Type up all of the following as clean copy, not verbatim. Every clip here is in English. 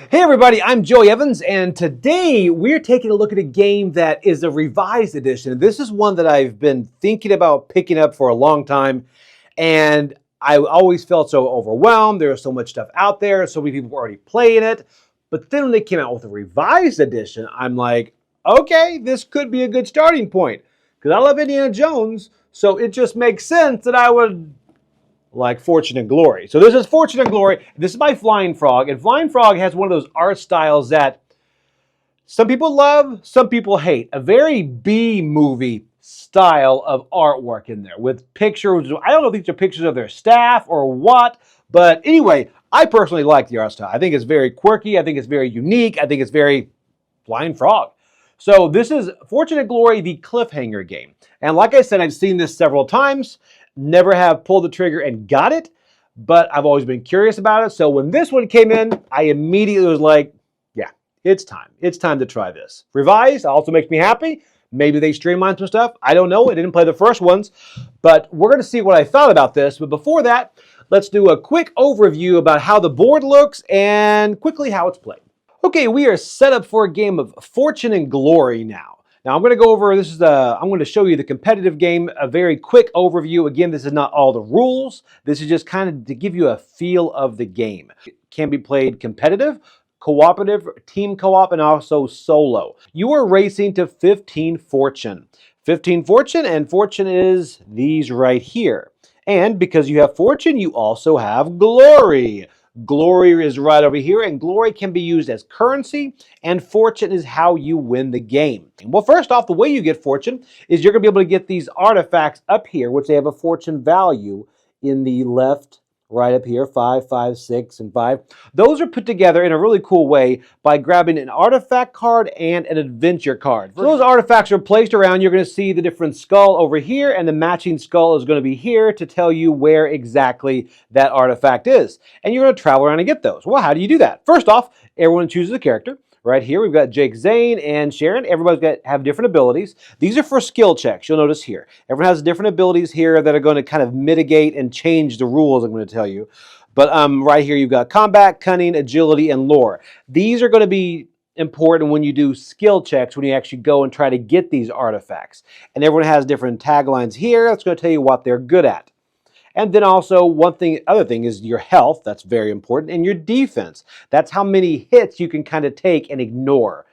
Hey everybody, I'm Joey Evans, and today we're taking a look at a game that is a revised edition. This is one that I've been thinking about picking up for a long time, and I always felt so overwhelmed. There's so much stuff out there, so many people were already playing it. But then when they came out with a revised edition, I'm like, okay, this could be a good starting point. Because I love Indiana Jones, so it just makes sense that I would like Fortune and Glory. So this is Fortune and Glory. This is by Flying Frog, and Flying Frog has one of those art styles that some people love, some people hate. A very B-movie style of artwork in there with pictures. I don't know if these are pictures of their staff or what, but anyway, I personally like the art style. I think it's very quirky. I think it's very unique. I think it's very Flying Frog. So this is Fortune and Glory, the cliffhanger game. And like I said, I've seen this several times. Never have pulled the trigger and got it, but I've always been curious about it. So when this one came in, I immediately was like, yeah, it's time. It's time to try this. Revised also makes me happy. Maybe they streamlined some stuff. I don't know. I didn't play the first ones, but we're going to see what I thought about this. But before that, let's do a quick overview about how the board looks and quickly how it's played. Okay, we are set up for a game of Fortune and Glory now. Now I'm going to go over, I'm going to show you the competitive game, a very quick overview. Again, this is not all the rules. This is just kind of to give you a feel of the game. It can be played competitive, cooperative, team co-op, and also solo. You are racing to 15 fortune. 15 fortune, and fortune is these right here. And because you have fortune, you also have glory. Glory is right over here, and glory can be used as currency, and fortune is how you win the game. Well, first off, the way you get fortune is you're going to be able to get these artifacts up here, which they have a fortune value in the left, right up here, 5, 5, 6, and 5. Those are put together in a really cool way by grabbing an artifact card and an adventure card. So those artifacts are placed around. You're going to see the different skull over here, and the matching skull is going to be here to tell you where exactly that artifact is. And you're going to travel around and get those. Well, how do you do that? First off, everyone chooses a character. Right here, we've got Jake Zane and Sharon. Everybody's have different abilities. These are for skill checks. You'll notice here. Everyone has different abilities here that are going to kind of mitigate and change the rules, I'm going to tell you. But right here, you've got combat, cunning, agility, and lore. These are going to be important when you do skill checks, when you actually go and try to get these artifacts. And everyone has different taglines here. That's going to tell you what they're good at. And then also other thing is your health. That's very important. And your defense. That's how many hits you can kind of take and ignore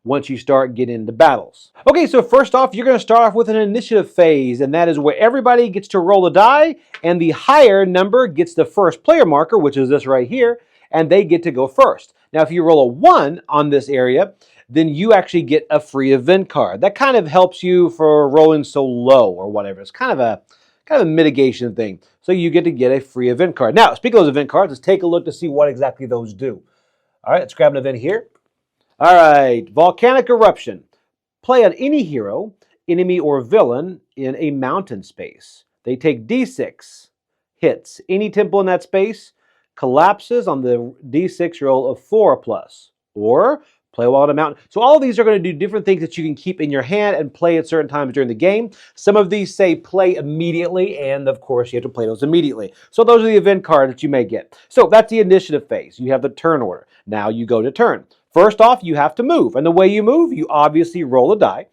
once you start getting into battles. Okay, so first off, you're going to start off with an initiative phase, and that is where everybody gets to roll a die, and the higher number gets the first player marker, which is this right here, and they get to go first. Now, if you roll a 1 on this area, then you actually get a free event card. That kind of helps you for rolling so low or whatever. It's kind of a mitigation thing. So you get to get a free event card. Now, speaking of those event cards, let's take a look to see what exactly those do. All right, let's grab an event here. All right, Volcanic Eruption. Play on any hero, enemy, or villain in a mountain space. They take D6 hits. Any temple in that space collapses on the D6 roll of 4 plus. Or play while on a mountain. So all of these are going to do different things that you can keep in your hand and play at certain times during the game. Some of these say play immediately, and of course you have to play those immediately. So those are the event cards that you may get. So that's the initiative phase. You have the turn order. Now you go to turn. First off, you have to move. And the way you move, you obviously roll a die.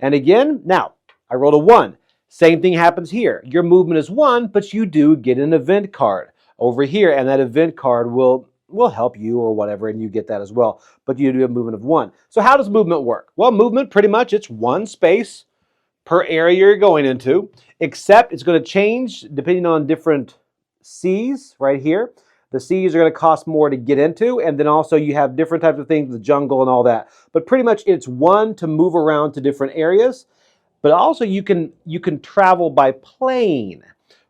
And again, now, I rolled a 1. Same thing happens here. Your movement is 1, but you do get an event card over here, and that event card will help you or whatever, and you get that as well. But you do a movement of 1. So how does movement work? Well, movement, pretty much, it's 1 space per area you're going into, except it's going to change depending on different seas right here. The seas are going to cost more to get into, and then also you have different types of things, the jungle and all that. But pretty much it's 1 to move around to different areas, but also you can travel by plane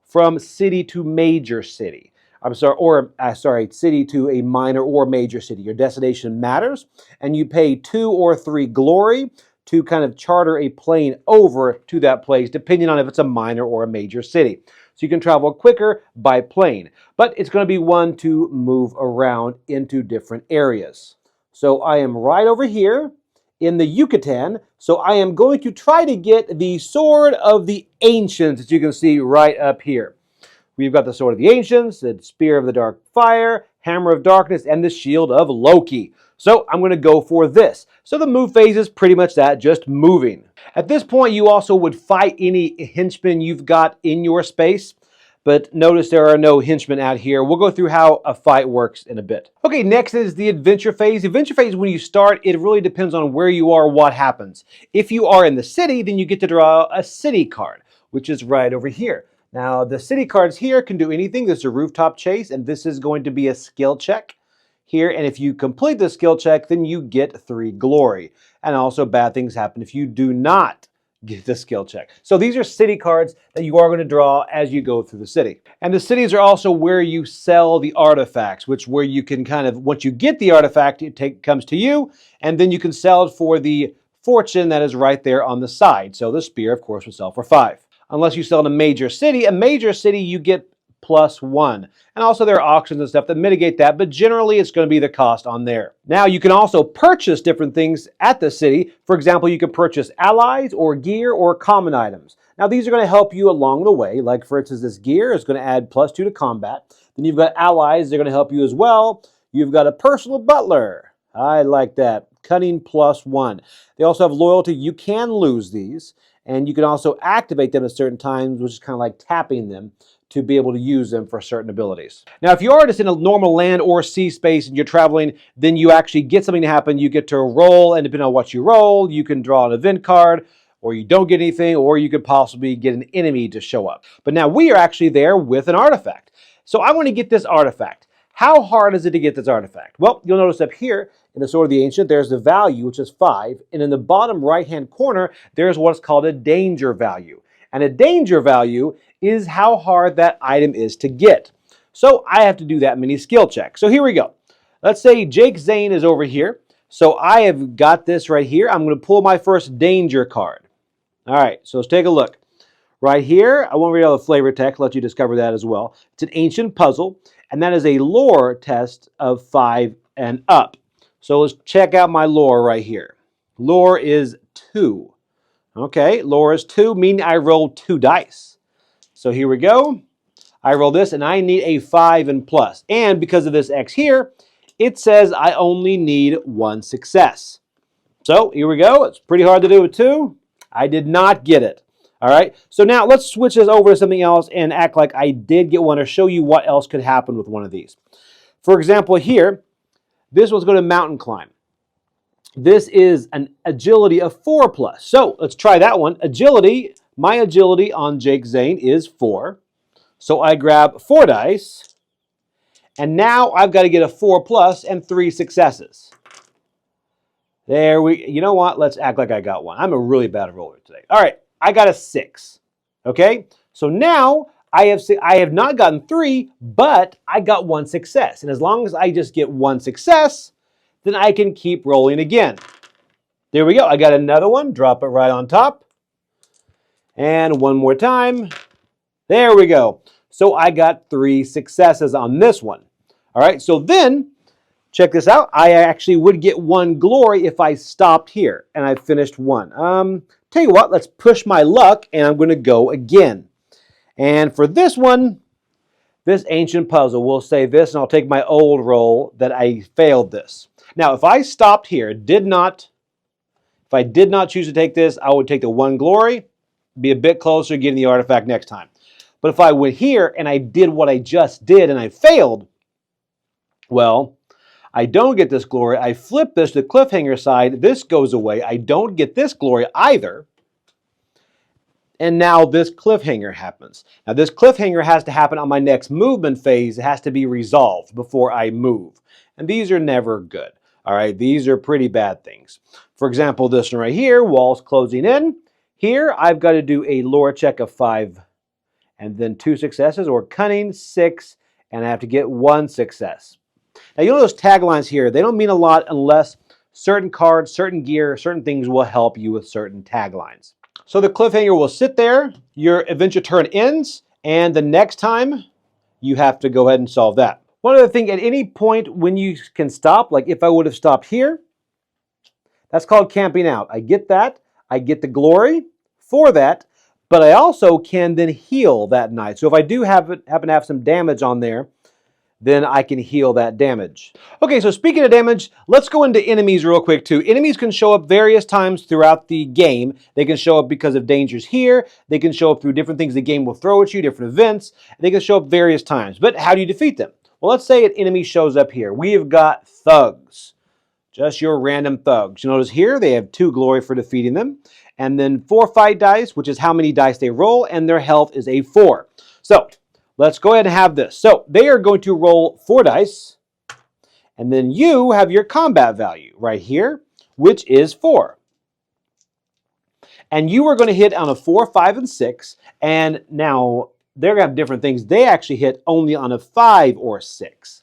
from city to major city. City to a minor or major city. Your destination matters, and you pay 2 or 3 glory to kind of charter a plane over to that place, depending on if it's a minor or a major city. So you can travel quicker by plane, but it's going to be 1 to move around into different areas. So I am right over here in the Yucatan, so I am going to try to get the Sword of the Ancients that you can see right up here. We've got the Sword of the Ancients, the Spear of the Dark Fire, Hammer of Darkness, and the Shield of Loki. So I'm going to go for this. So the move phase is pretty much that, just moving. At this point, you also would fight any henchmen you've got in your space. But notice there are no henchmen out here. We'll go through how a fight works in a bit. Okay, next is the adventure phase. The adventure phase, when you start, it really depends on where you are, what happens. If you are in the city, then you get to draw a city card, which is right over here. Now, the city cards here can do anything. This is a rooftop chase, and this is going to be a skill check here. And if you complete the skill check, then you get 3 glory. And also bad things happen if you do not get the skill check. So these are city cards that you are going to draw as you go through the city. And the cities are also where you sell the artifacts, which where you can kind of, once you get the artifact, it comes to you, and then you can sell it for the fortune that is right there on the side. So the spear, of course, will sell for 5. Unless you sell in a major city you get +1. And also there are auctions and stuff that mitigate that, but generally it's going to be the cost on there. Now you can also purchase different things at the city. For example, you can purchase allies or gear or common items. Now these are going to help you along the way. Like for instance, this gear is going to add +2 to combat. Then you've got allies, they're going to help you as well. You've got a personal butler. I like that. Cunning +1. They also have loyalty. You can lose these. And you can also activate them at certain times, which is kind of like tapping them to be able to use them for certain abilities. Now, if you are just in a normal land or sea space and you're traveling, then you actually get something to happen. You get to roll, and depending on what you roll, you can draw an event card, or you don't get anything, or you could possibly get an enemy to show up. But now we are actually there with an artifact. So I want to get this artifact. How hard is it to get this artifact? Well, you'll notice up here in the Sword of the Ancient, there's the value, which is 5. And in the bottom right-hand corner, there's what's called a danger value. And a danger value is how hard that item is to get. So I have to do that mini skill check. So here we go. Let's say Jake Zane is over here. So I have got this right here. I'm going to pull my first danger card. All right, so let's take a look. Right here, I won't read all the flavor text, let you discover that as well. It's an ancient puzzle, and that is a lore test of 5 and up. So let's check out my lore right here. Lore is 2. Okay, lore is 2, meaning I rolled 2 dice. So here we go. I roll this, and I need a 5 and plus. And because of this X here, it says I only need 1 success. So here we go. It's pretty hard to do with 2. I did not get it. All right, so now let's switch this over to something else and act like I did get one, or show you what else could happen with one of these. For example, here, this was going to mountain climb. This is an agility of 4 plus. So let's try that one. Agility, my agility on Jake Zane is 4. So I grab 4 dice, and now I've got to get a 4 plus and 3 successes. There you know what? Let's act like I got one. I'm a really bad roller today. All right. I got a 6, okay? So now I have not gotten 3, but I got 1 success. And as long as I just get 1 success, then I can keep rolling again. There we go. I got another one. Drop it right on top. And one more time. There we go. So I got 3 successes on this one. All right, so then, check this out. I actually would get 1 glory if I stopped here, and I finished 1. Tell you what, let's push my luck, and I'm going to go again. And for this one, this ancient puzzle, we'll say this, and I'll take my old roll that I failed this. Now, if I stopped here, if I did not choose to take this, I would take the 1 glory, be a bit closer to getting the artifact next time. But if I went here and I did what I just did and I failed, well, I don't get this glory. I flip this to the cliffhanger side. This goes away. I don't get this glory either. And now this cliffhanger happens. Now this cliffhanger has to happen on my next movement phase. It has to be resolved before I move. And these are never good. All right, these are pretty bad things. For example, this one right here, walls closing in. Here, I've got to do a lore check of 5 and then 2 successes, or cunning 6, and I have to get 1 success. Now, you'll notice taglines here. They don't mean a lot unless certain cards, certain gear, certain things will help you with certain taglines. So the cliffhanger will sit there, your adventure turn ends, and the next time you have to go ahead and solve that. One other thing, at any point when you can stop, like if I would have stopped here, that's called camping out. I get that. I get the glory for that, but I also can then heal that knight. So if I do happen to have some damage on there, then I can heal that damage. Okay, so speaking of damage, let's go into enemies real quick too. Enemies can show up various times throughout the game. They can show up because of dangers here. They can show up through different things the game will throw at you, different events. They can show up various times. But how do you defeat them? Well, let's say an enemy shows up here. We have got thugs. Just your random thugs. You notice here they have 2 glory for defeating them. And then 4 fight dice, which is how many dice they roll, and their health is a 4. So let's go ahead and have this. So they are going to roll 4 dice, and then you have your combat value right here, which is 4. And you are going to hit on a 4, 5, and 6, and now they're going to have different things. They actually hit only on a 5 or 6.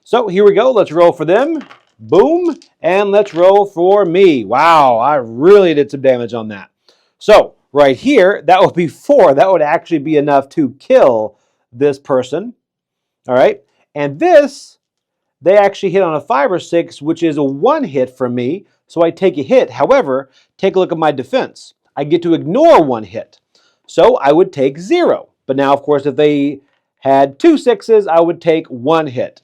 So here we go. Let's roll for them. Boom. And let's roll for me. Wow, I really did some damage on that. So right here, that would be 4. That would actually be enough to kill this person. All right. And this, they actually hit on a 5 or 6, which is a 1 hit from me. So I take a hit. However, take a look at my defense. I get to ignore 1 hit. So I would take 0. But now, of course, if they had 2 6s, I would take 1 hit.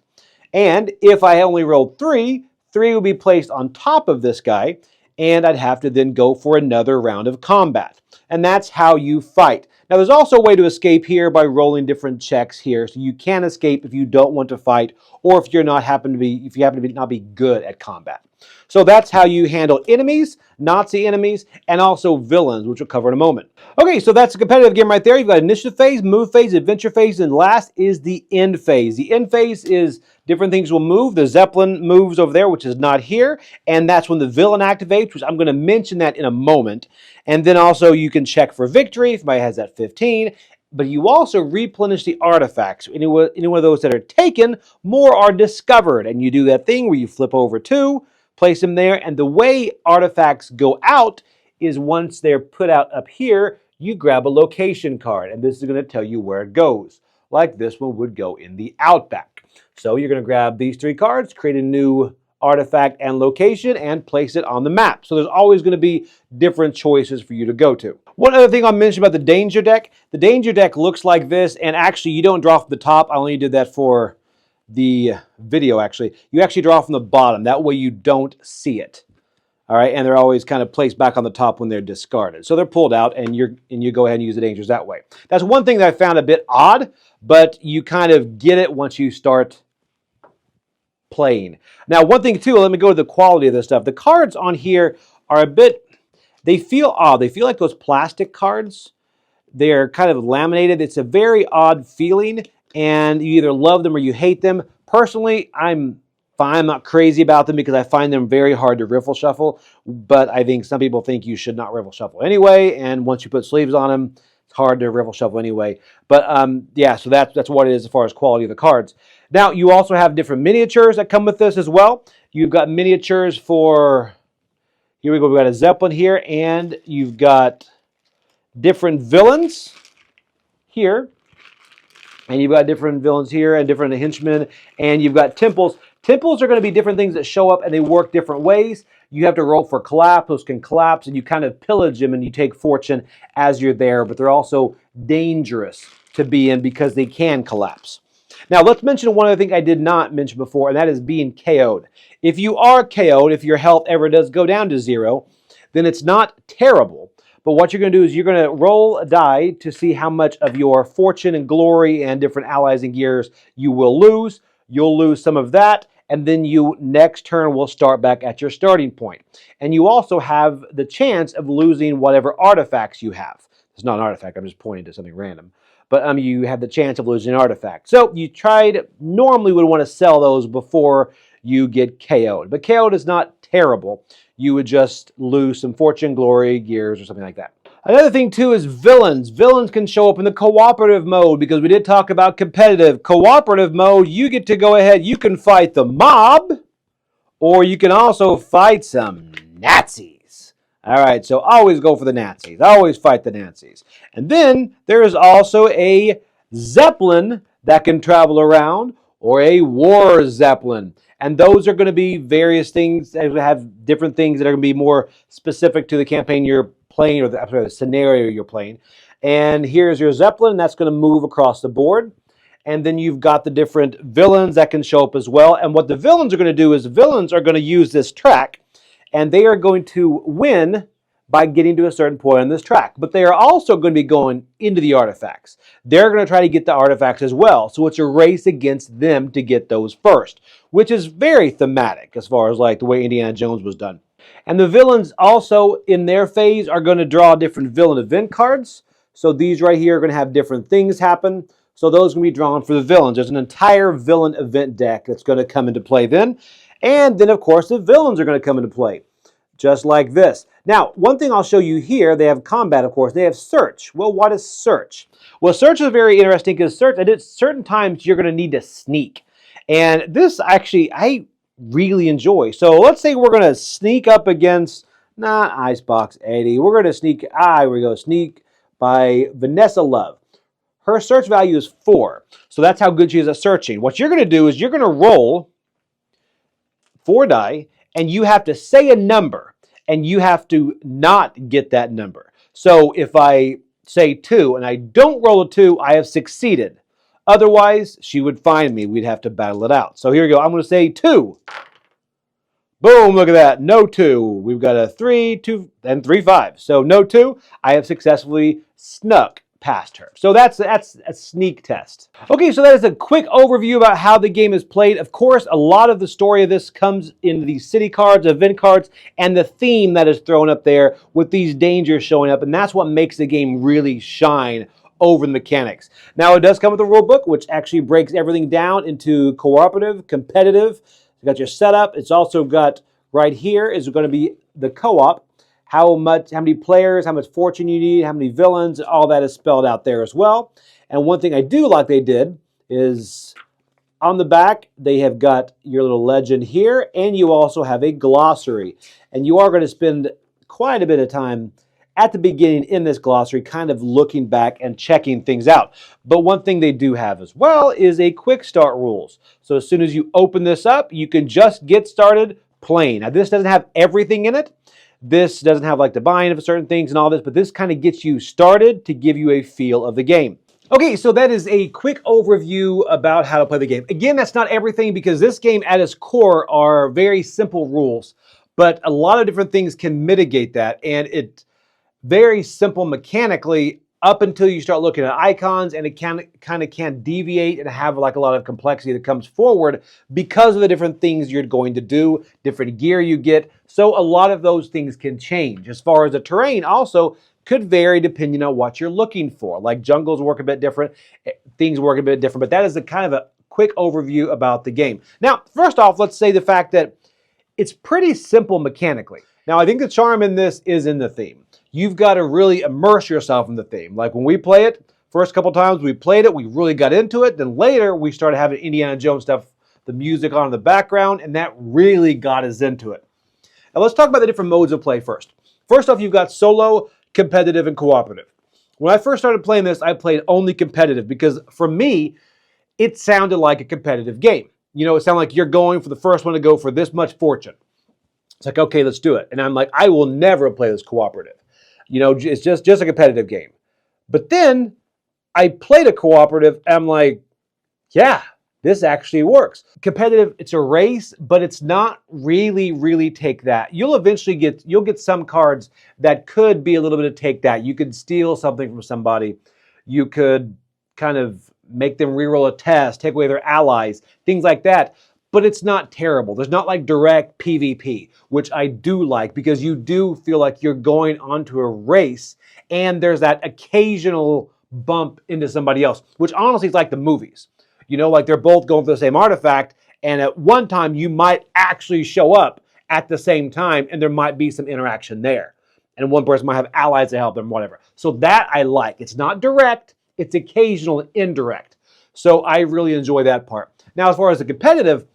And if I only rolled 3, 3 would be placed on top of this guy, and I'd have to then go for another round of combat. And that's how you fight. Now, there's also a way to escape here by rolling different checks here, so you can escape if you don't want to fight, or if you happen to be not be good at combat. So that's how you handle enemies, Nazi enemies, and also villains, which we'll cover in a moment. Okay, so that's a competitive game right there. You've got initiative phase, move phase, adventure phase, and last is the end phase. The end phase is different things will move. The Zeppelin moves over there, which is not here, and that's when the villain activates, which I'm going to mention that in a moment. And then also you can check for victory if somebody has that 15. But you also replenish the artifacts. Any one of those that are taken, more are discovered. And you do that thing where you flip over 2, place them there, and the way artifacts go out is once they're put out up here, you grab a location card, and this is going to tell you where it goes, like this one would go in the Outback. So you're going to grab these 3 cards, create a new artifact and location, and place it on the map. So there's always going to be different choices for you to go to. One other thing I'll mention about the Danger Deck. The Danger Deck looks like this, and actually you don't draw from the top. I only did that for the video, actually. You actually draw from the bottom. That way you don't see it. All right, and they're always kind of placed back on the top when they're discarded. So they're pulled out, and you go ahead and use the dangers that way. That's one thing that I found a bit odd, but you kind of get it once you start playing. Now, one thing too, let me go to the quality of this stuff. The cards on here are a bit, they feel odd. They feel like those plastic cards. They're kind of laminated. It's a very odd feeling, and you either love them or you hate them. Personally, I'm fine. I'm not crazy about them because I find them very hard to riffle shuffle, but I think some people think you should not riffle shuffle anyway, and once you put sleeves on them, it's hard to riffle shuffle anyway. But yeah, so that's what it is as far as quality of the cards. Now, you also have different miniatures that come with this as well. You've got miniatures for, here we go, we've got a Zeppelin here, and you've got different villains here. And you've got different villains here and different henchmen, and you've got temples. Temples are going to be different things that show up, and they work different ways. You have to roll for collapse. Those can collapse, and you kind of pillage them, and you take fortune as you're there. But they're also dangerous to be in because they can collapse. Now, let's mention one other thing I did not mention before, and that is being KO'd. If you are KO'd, if your health ever does go down to 0, then it's not terrible. But what you're going to do is you're going to roll a die to see how much of your fortune and glory and different allies and gears you will lose. You'll lose some of that, and then you next turn will start back at your starting point. And you also have the chance of losing whatever artifacts you have. It's not an artifact, I'm just pointing to something random. But you have the chance of losing an artifact. So you normally would want to sell those before you get KO'd. But KO'd is not terrible. You would just lose some fortune, glory, gears, or something like that. Another thing, too, is villains. Villains can show up in the cooperative mode because we did talk about competitive. Cooperative mode, you get to go ahead. You can fight the mob, or you can also fight some Nazis. All right, so always go for the Nazis. Always fight the Nazis. And then there is also a Zeppelin that can travel around, or a war Zeppelin. And those are going to be various things that have different things that are going to be more specific to the campaign you're playing, or the scenario you're playing. And here's your Zeppelin. That's going to move across the board. And then you've got the different villains that can show up as well. And what the villains are going to do is villains are going to use this track, and they are going to win by getting to a certain point on this track. But they are also going to be going into the artifacts. They're going to try to get the artifacts as well. So it's a race against them to get those first, which is very thematic as far as like the way Indiana Jones was done. And the villains also in their phase are going to draw different villain event cards. So these right here are going to have different things happen. So those are going to be drawn for the villains. There's an entire villain event deck that's going to come into play then. And then, of course, the villains are going to come into play, just like this. Now, one thing I'll show you here, they have combat, of course. They have search. Well, what is search? Well, search is very interesting because search, at certain times, you're going to need to sneak. And this, actually, I really enjoy. So let's say we're going to sneak up against, not Icebox Eddie. We're going to sneak, here we go, sneak by Vanessa Love. Her search value is 4. So that's how good she is at searching. What you're going to do is you're going to roll 4 die, and you have to say a number, and you have to not get that number. So if I say 2 and I don't roll a 2, I have succeeded. Otherwise, she would find me. We'd have to battle it out. So here we go. I'm going to say 2. Boom, look at that. No 2. We've got a 3, 2, and 3, 5. So no 2. I have successfully snuck past her. So that's a sneak test. Okay, so that is a quick overview about how the game is played. Of course, a lot of the story of this comes in the city cards, event cards, and the theme that is thrown up there with these dangers showing up, and that's what makes the game really shine over the mechanics. Now, it does come with a rule book, which actually breaks everything down into cooperative, competitive. You got your setup. It's also got right here is going to be the co-op. How many players, how much fortune you need, how many villains, all that is spelled out there as well. And one thing I do like they did is on the back, they have got your little legend here, and you also have a glossary. And you are going to spend quite a bit of time at the beginning in this glossary kind of looking back and checking things out. But one thing they do have as well is a quick start rules. So as soon as you open this up, you can just get started playing. Now this doesn't have everything in it. This doesn't have like the buying of certain things and all this, but this kind of gets you started to give you a feel of the game. Okay, so that is a quick overview about how to play the game. Again, that's not everything because this game at its core are very simple rules, but a lot of different things can mitigate that, and it's very simple mechanically up until you start looking at icons, and it kind of can deviate and have like a lot of complexity that comes forward because of the different things you're going to do, different gear you get. So a lot of those things can change. As far as the terrain also could vary depending on what you're looking for. Like jungles work a bit different, things work a bit different, but that is a kind of a quick overview about the game. Now, first off, let's say the fact that it's pretty simple mechanically. Now, I think the charm in this is in the theme. You've got to really immerse yourself in the theme. Like when we play it, first couple times we played it, we really got into it. Then later we started having Indiana Jones stuff, the music on in the background, and that really got us into it. Now let's talk about the different modes of play first. First off, you've got solo, competitive, and cooperative. When I first started playing this, I played only competitive because for me, it sounded like a competitive game. You know, it sounded like you're going for the first one to go for this much fortune. It's like, okay, let's do it. And I'm like, I will never play this cooperative. You know, it's just a competitive game. But then I played a cooperative and I'm like, yeah, this actually works. Competitive, it's a race, but it's not really take that. You'll eventually get some cards that could be a little bit of take that. You could steal something from somebody. You could kind of make them reroll a test, take away their allies, things like that. But it's not terrible. There's not like direct PvP, which I do like because you do feel like you're going onto a race and there's that occasional bump into somebody else, which honestly is like the movies. You know, like they're both going for the same artifact and at one time you might actually show up at the same time and there might be some interaction there. And one person might have allies to help them, whatever. So that I like. It's not direct, it's occasional and indirect. So I really enjoy that part. Now, as far as the competitive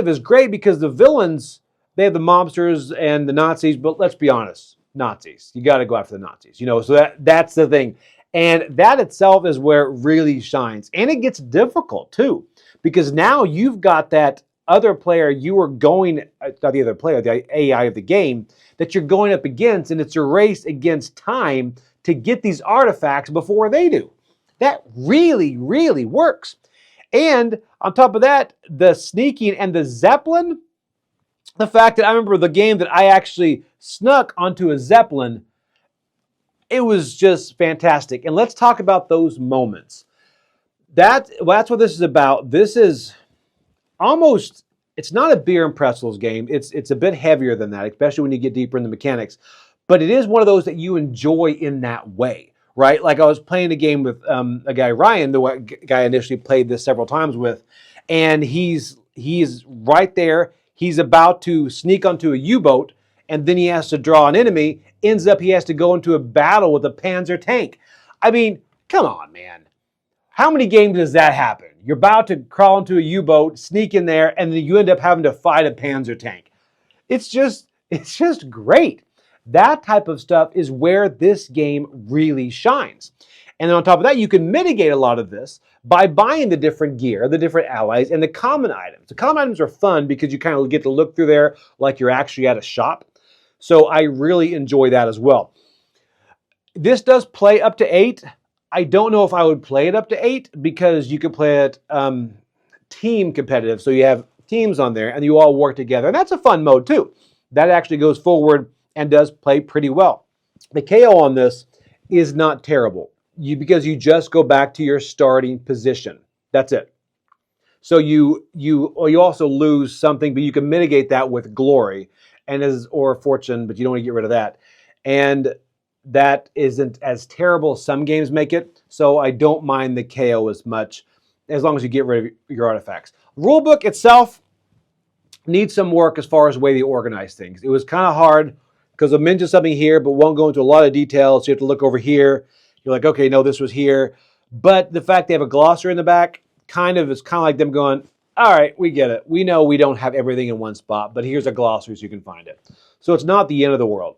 is great because the villains, they have the mobsters and the Nazis, but let's be honest, Nazis. You got to go after the Nazis, you know, so that's the thing. And that itself is where it really shines. And it gets difficult too, because now you've got that other player you are going, not the other player, the AI of the game, that you're going up against, and it's a race against time to get these artifacts before they do. That really, really works. And on top of that, the sneaking and the Zeppelin, the fact that I remember the game that I actually snuck onto a Zeppelin, it was just fantastic. And let's talk about those moments. That's what this is about. This is almost, it's not a beer and pretzels game. It's a bit heavier than that, especially when you get deeper in the mechanics. But it is one of those that you enjoy in that way, right? Like I was playing a game with a guy, Ryan, the guy I initially played this several times with, and he's right there. He's about to sneak onto a U-boat, and then he has to draw an enemy. Ends up he has to go into a battle with a Panzer tank. I mean, come on, man. How many games does that happen? You're about to crawl into a U-boat, sneak in there, and then you end up having to fight a Panzer tank. It's just great. That type of stuff is where this game really shines. And then on top of that, you can mitigate a lot of this by buying the different gear, the different allies, and the common items. The common items are fun because you kind of get to look through there like you're actually at a shop. So I really enjoy that as well. This does play up to 8. I don't know if I would play it up to 8 because you could play it team competitive. So you have teams on there and you all work together. And that's a fun mode too. That actually goes forward and does play pretty well. The KO on this is not terrible because you just go back to your starting position. That's it. So you also lose something, but you can mitigate that with glory or fortune, but you don't want to get rid of that. And that isn't as terrible as some games make it, so I don't mind the KO as much as long as you get rid of your artifacts. Rulebook itself needs some work as far as the way they organize things. It was kind of hard because I mentioned something here but won't go into a lot of details, so you have to look over here. You're like, okay, no, this was here. But the fact they have a glossary in the back is kind of like them going, all right, we get it. We know we don't have everything in one spot, but here's a glossary so you can find it. So it's not the end of the world.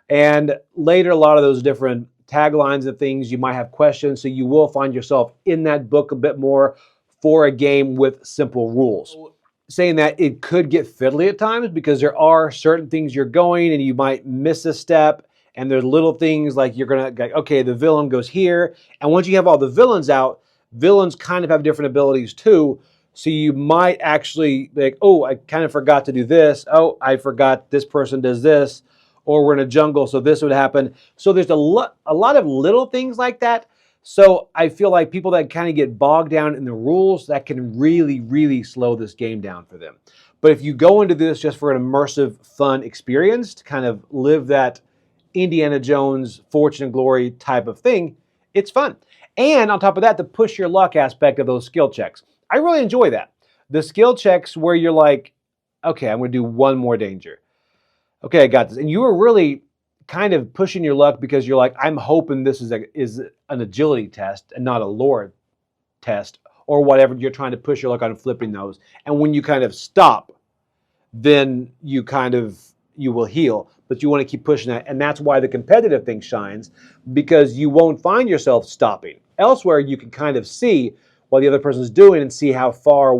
And later, a lot of those different taglines of things, you might have questions, so you will find yourself in that book a bit more for a game with simple rules. Saying that, it could get fiddly at times because there are certain things you're going and you might miss a step, and there's little things like you're going to, okay, the villain goes here, and once you have all the villains out, villains kind of have different abilities too, so you might actually be like, oh, I kind of forgot to do this. Oh, I forgot this person does this. Or we're in a jungle, so this would happen. So there's a lot of little things like that. So I feel like people that kind of get bogged down in the rules, that can really, really slow this game down for them. But if you go into this just for an immersive, fun experience, to kind of live that Indiana Jones, Fortune and Glory type of thing, it's fun. And on top of that, the push your luck aspect of those skill checks. I really enjoy that. The skill checks where you're like, okay, I'm going to do one more danger. Okay, I got this. And you were really kind of pushing your luck because you're like, I'm hoping this is an agility test and not a lore test or whatever. You're trying to push your luck on flipping those. And when you kind of stop, then you will heal. But you want to keep pushing that. And that's why the competitive thing shines, because you won't find yourself stopping. Elsewhere, you can kind of see what the other person's doing and see how far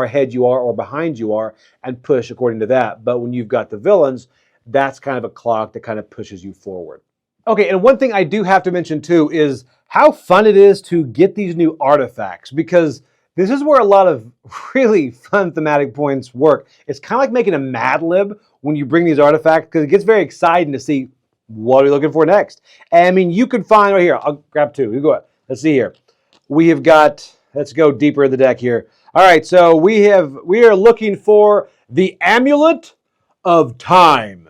ahead you are or behind you are and push according to that. But when you've got the villains, that's kind of a clock that kind of pushes you forward. Okay, and one thing I do have to mention too is how fun it is to get these new artifacts, because this is where a lot of really fun thematic points work. It's kind of like making a Mad Lib when you bring these artifacts, because it gets very exciting to see what are we looking for next. And I mean, you could find right here, I'll grab 2. You go ahead. Let's see here. We have got, let's go deeper in the deck here. All right, so we are looking for the Amulet of Time.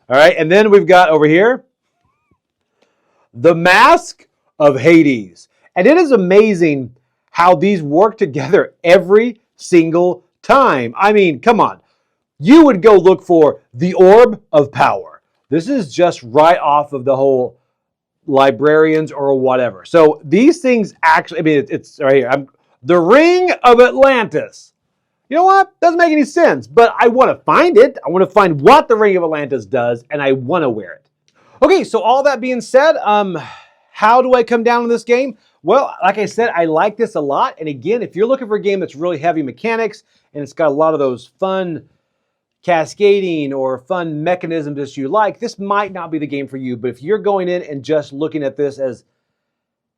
All right, and then we've got over here the Mask of Hades. And it is amazing how these work together every single time. I mean, come on. You would go look for the Orb of Power. This is just right off of the whole librarians or whatever. So these things actually, I mean, it's right here. The Ring of Atlantis. You know what? Doesn't make any sense, but I want to find it. I want to find what the Ring of Atlantis does, and I want to wear it. Okay, so all that being said, how do I come down on this game? Well, like I said, I like this a lot. And again, if you're looking for a game that's really heavy mechanics and it's got a lot of those fun cascading or fun mechanisms that you like, this might not be the game for you. But if you're going in and just looking at this as,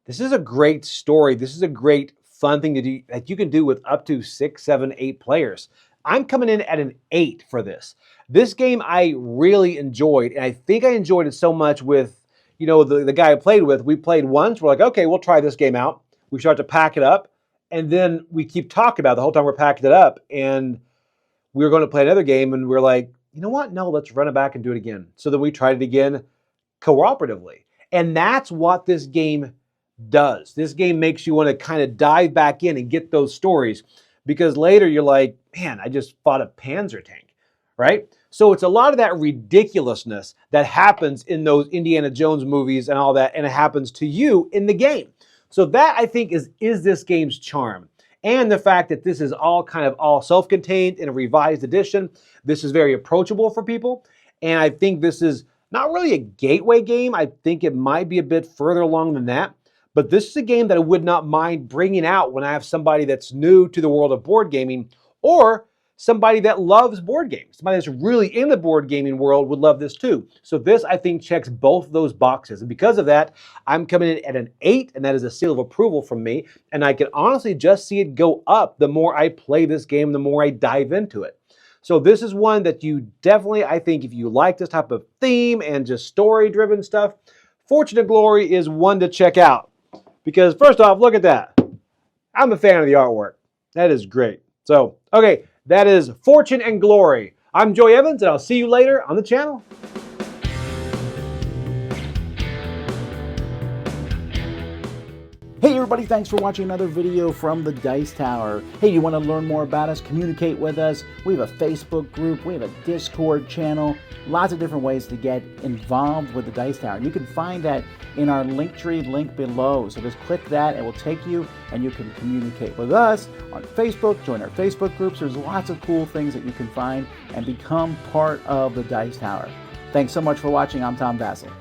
this is a great story, this is a great fun thing to do that you can do with up to 6, 7, 8 players. I'm coming in at an 8 for this. This game I really enjoyed, and I think I enjoyed it so much with, the guy I played with. We played once, we're like, okay, we'll try this game out. We start to pack it up, and then we keep talking about it the whole time we're packing it up, and we were going to play another game, and we're like, you know what? No, let's run it back and do it again. So then we tried it again cooperatively. And that's what this game does. This game makes you want to kind of dive back in and get those stories, because later you're like, man, I just fought a Panzer tank, right? So it's a lot of that ridiculousness that happens in those Indiana Jones movies and all that, and it happens to you in the game. So that, I think, is this game's charm. And the fact that this is all self-contained in a revised edition. This is very approachable for people. And I think this is not really a gateway game. I think it might be a bit further along than that. But this is a game that I would not mind bringing out when I have somebody that's new to the world of board gaming, or somebody that loves board games. Somebody that's really in the board gaming world would love this too. So this, I think, checks both of those boxes. And because of that, I'm coming in at an 8, and that is a seal of approval from me. And I can honestly just see it go up the more I play this game, the more I dive into it. So this is one that you definitely, I think, if you like this type of theme and just story-driven stuff, Fortune and Glory is one to check out. Because first off, look at that. I'm a fan of the artwork. That is great. So, okay, that is Fortune and Glory. I'm Joey Evans, and I'll see you later on the channel. Hey everybody, thanks for watching another video from the Dice Tower. Hey, you want to learn more about us, communicate with us? We have a Facebook group, we have a Discord channel, lots of different ways to get involved with the Dice Tower. And you can find that in our Linktree link below. So just click that, it will take you, and you can communicate with us on Facebook, join our Facebook groups. There's lots of cool things that you can find and become part of the Dice Tower. Thanks so much for watching. I'm Tom Vasel.